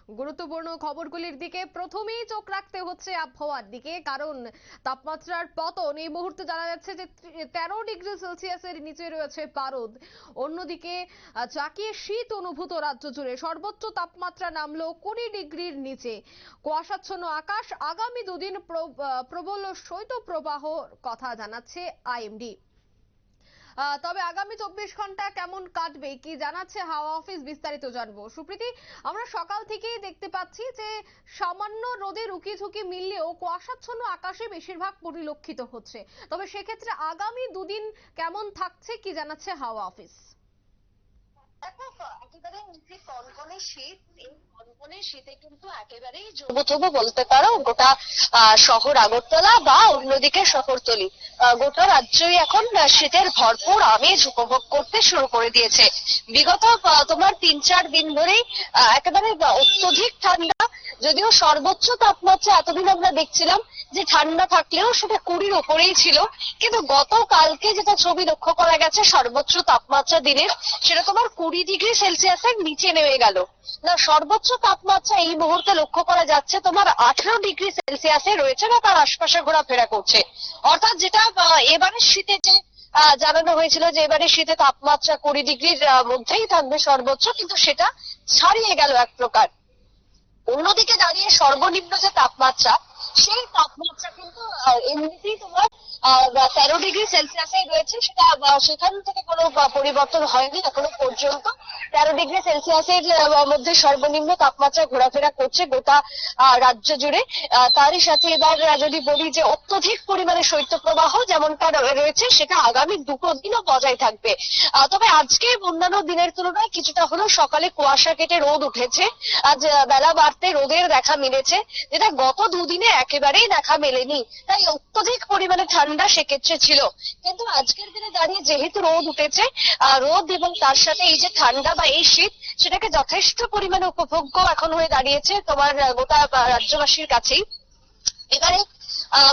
গুরুত্বপূর্ণ খবরগুলির দিকে প্রথমেই চোখ রাখতে হচ্ছে আবহাওয়ার দিকে, কারণ তাপমাত্রার পতন এই মুহূর্তে জানা যাচ্ছে যে 13 ডিগ্রি সেলসিয়াসের নিচে রয়েছে পারদ। অন্যদিকে জাঁকিয়ে শীত অনুভূত রাজ্য জুড়ে, সর্বোচ্চ তাপমাত্রা নামলো 20 ডিগ্রির নিচে। কুয়াশাচ্ছন্ন আকাশ, আগামী দুদিন প্রবল শৈত্যপ্রবাহর কথা জানাচ্ছে আইএমডি। তবে আগামী 24 ঘন্টা কেমন কাটবে কি জানাচ্ছে হাওয়া অফিস, বিস্তারিত জানবো। সুপ্রীতি, আমরা সকাল থেকেই দেখতে পাচ্ছি যে সামান্য রোদের উকি ঝুঁকি মিললেও কুয়াশাচ্ছন্ন আকাশে বেশিরভাগ পরিলক্ষিত হচ্ছে। তবে সেক্ষেত্রে আগামী দুদিন কেমন থাকছে কি জানাচ্ছে হাওয়া অফিস? একেবারে নিচে কনকনে শীত, এই কনকনে শীতে কিন্তু একেবারেই জবুথবু বলতে পারো গোটা শহর আগরতলা বা অন্যদিকে শহরতলি, গোটা রাজ্যই এখন শীতের ভরপুর আমেজ উপভোগ করতে শুরু করে দিয়েছে। বিগত তোমার 3-4 দিন ধরেই একেবারে অত্যধিক ঠান্ডা। যদিও সর্বোচ্চ তাপমাত্রা এতদিন আমরা দেখছিলাম যে ঠান্ডা থাকলেও সেটা 20-র উপরেই ছিল, কিন্তু গতকালকে যেটা ছবি লক্ষ্য করা গেছে সর্বোচ্চ তাপমাত্রা দিনের, সেটা তোমার 20 ডিগ্রি সেলসিয়াসের নিচে নেমে গেল। না, সর্বোচ্চ তাপমাত্রা এই মুহূর্তে লক্ষ্য করা যাচ্ছে তোমার 18 ডিগ্রি সেলসিয়াসে রয়েছে বা তার আশপাশে ঘোরাফেরা করছে। অর্থাৎ যেটা এবারে শীতে যে জানানো হয়েছিল যে এবারে শীতে তাপমাত্রা 20 ডিগ্রির মধ্যেই থাকবে সর্বোচ্চ, কিন্তু সেটা ছাড়িয়ে গেল এক প্রকার। অন্যদিকে দাঁড়িয়ে সর্বনিম্ন যে তাপমাত্রা, সেই তাপমাত্রা কিন্তু এমনিতেই তোমার 13 ডিগ্রি সেলসিয়াসে রয়েছে। সেটা সেখান থেকে কোনো পরিবর্তন হয়নি এখনো পর্যন্ত। 13 ডিগ্রি সেলসিয়াসের মধ্যে সর্বনিম্ন তাপমাত্রা ঘোরাফেরা করছে গোটা রাজ্য জুড়ে। তারই সাথে এবার যদি বলি যে অত্যধিক পরিমাণে শৈত্যপ্রবাহ যেমনটা রয়েছে, সেটা আগামী 2 দিনও বজায় থাকবে। তবে আজকে অন্যান্য দিনের তুলনায় কিছুটা হলেও সকালে কুয়াশা কেটে রোদ উঠেছে। আজ বেলা বাড়তে রোদের দেখা মিলেছে, যেটা গত 2 দিনে একেবারেই দেখা মেলেনি। তাই অত্যধিক পরিমাণে ঠান্ডা সেক্ষেত্রে ছিল। কিন্তু আজকের দিনে দাঁড়িয়ে যেহেতু রোদ উঠেছে, রোদ এবং তার সাথে এই যে ঠান্ডা বা এই শীত, সেটাকে যথেষ্ট পরিমাণে উপভোগ্য এখন হয়ে দাঁড়িয়েছে তোমার গোটা রাজ্যবাসীর কাছেই। এবারে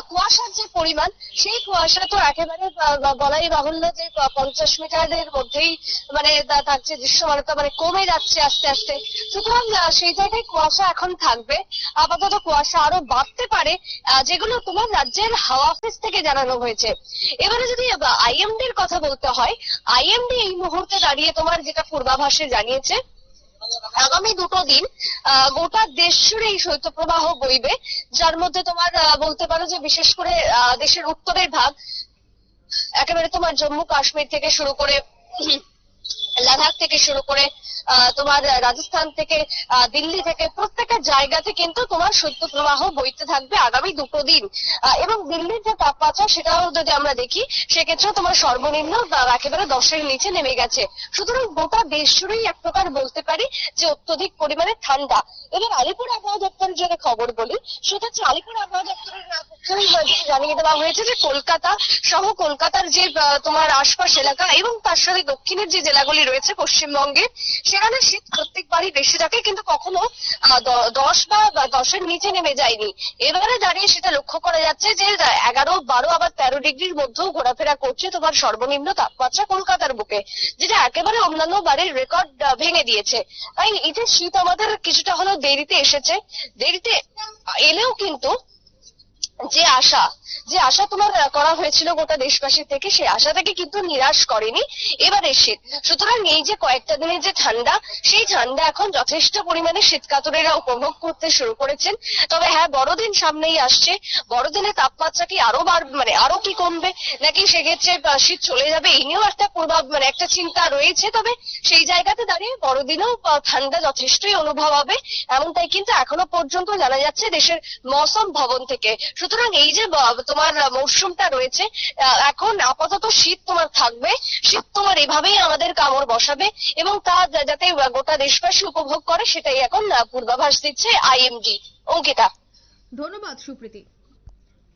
কুয়াশার যে পরিমাণ, সেই কুয়াশা তো একেবারে বলাই বাহুল্য যে 50 মিটারের মধ্যেই মানে থাকছে, দৃশ্যমানতা মানে কমে যাচ্ছে আস্তে আস্তে। সুতরাং সেই জায়গায় কুয়াশা এখন থাকবে। আপাতত কুয়াশা আরো বাড়তে পারে, যেগুলো তোমার রাজ্যের হাওয়া অফিস থেকে জানানো হয়েছে। এবারে যদি আইএমডির কথা বলতে হয়, আইএমডি এই মুহূর্তে দাঁড়িয়ে তোমার যেটা পূর্বাভাসে জানিয়েছে, আগামী 2 দিন গোটা দেশ জুড়ে এই শৈত্যপ্রবাহ বইবে, যার মধ্যে তোমার বলতে পারো যে বিশেষ করে দেশের উত্তরের ভাগ, একেবারে তোমার জম্মু কাশ্মীর থেকে শুরু করে লাদাখ থেকে শুরু করে তোমার রাজস্থান থেকে দিল্লি থেকে প্রত্যেকটা জায়গাতে কিন্তু তোমার শৈত্যপ্রবাহ বইতে থাকবে আগামী 2 দিন। এবং দিল্লির যে তাপমাত্রা, সেটাও যদি আমরা দেখি সেক্ষেত্রে তোমার সর্বনিম্ন একেবারে 10-এর নিচে নেমে গেছে। সুতরাং গোটা দেশ জুড়েই এক প্রকার বলতে পারি যে অত্যধিক পরিমাণে ঠান্ডা। এবার আলিপুর আবহাওয়া দপ্তরের যদি খবর বলি, সেক্ষেত্রে আলিপুর আবহাওয়া দপ্তরের জানিয়ে দেওয়া হয়েছে যে কলকাতা সহ কলকাতার যে তোমার আশপাশ এলাকা এবং তার সাথে দক্ষিণের যে জেলাগুলি রয়েছে পশ্চিমবঙ্গে, সেখানে শীত প্রত্যেকবারই বেশি থাকে, কিন্তু কখনো 10 বা 10-এর নিচে নেমে যায়নি। এবারে দাঁড়িয়ে সেটা লক্ষ্য করা যাচ্ছে যে 11, 12 আবার 13 ডিগ্রির মধ্যেও ঘোরাফেরা করছে তোমার সর্বনিম্ন তাপমাত্রা কলকাতার বুকে, যেটা একেবারে অন্যান্য বারের রেকর্ড ভেঙে দিয়েছে। তাই এই যে শীত আমাদের কিছুটা হলেও দেরিতে এসেছে, দেরিতে এলেও কিন্তু যে আশা তোমার করা হয়েছিল গোটা দেশবাসী থেকে, সেই আশাটাকে কিন্তু নিরাশ করেনি এবারে শীত। সুতরাং এই যে কয়েকটা দিনের যে ঠান্ডা, সেই ঠান্ডা এখন যথেষ্ট পরিমাণে শীতকাতরেরা উপভোগ করতে শুরু করেছেন। তবে হ্যাঁ, বড়দিন সামনেই আসছে। বড়দিনে তাপমাত্রা কি আরো মানে আরো কি কমবে, নাকি সেক্ষেত্রে শীত চলে যাবে, এই নিয়েও একটা মানে একটা চিন্তা রয়েছে। তবে সেই জায়গাতে দাঁড়িয়ে বড়দিনেও ঠান্ডা যথেষ্টই অনুভব হবে, এমনটাই কিন্তু এখনো পর্যন্ত জানা যাচ্ছে দেশের মৌসুম ভবন থেকে। সুতরাং এই যে তোমার মৌসুমটা রয়েছে, এখন আপাতত শীত তোমার থাকবে, শীত তোমার এভাবেই আমাদের কামড় বসাবে এবং তা যাতে গোটা দেশবাসী উপভোগ করে, সেটাই এখন পূর্বাভাস দিচ্ছে আইএমডি। অঙ্কিতা, ধন্যবাদ সুপ্রীতি।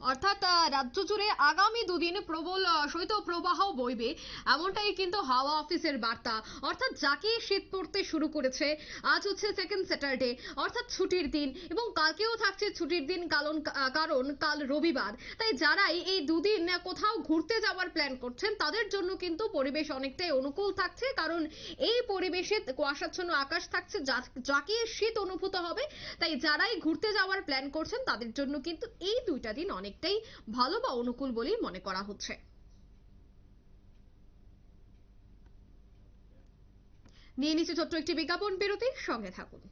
অর্থাৎ রাজ্য জুড়ে আগামী দুদিন প্রবল শৈত্যপ্রবাহ বইবে, এমনটাই কিন্তু হাওয়া অফিসের বার্তা। অর্থাৎ যাকে শীত পড়তে শুরু করেছে, আজ হচ্ছে সেকেন্ড স্যাটারডে, অর্থাৎ ছুটির দিন, এবং কালকেও থাকছে ছুটির দিন, কারণ কাল রবিবার। তাই যারাই এই দুদিন কোথাও ঘুরতে যাওয়ার প্ল্যান করছেন, তাদের জন্য কিন্তু পরিবেশ অনেকটাই অনুকূল থাকছে, কারণ এই পরিবেশে কুয়াশাচ্ছন্ন আকাশ থাকছে, যাকে শীত অনুভূত হবে। তাই যারাই ঘুরতে যাওয়ার প্ল্যান করছেন, তাদের জন্য কিন্তু এই দুইটা দিন অনেকটাই ভালো বা অনুকূল বলেই মনে করা হচ্ছে। নিয়ে নিচ্ছে ছোট্ট একটি বিজ্ঞাপন বিরতি, সঙ্গে থাকুন।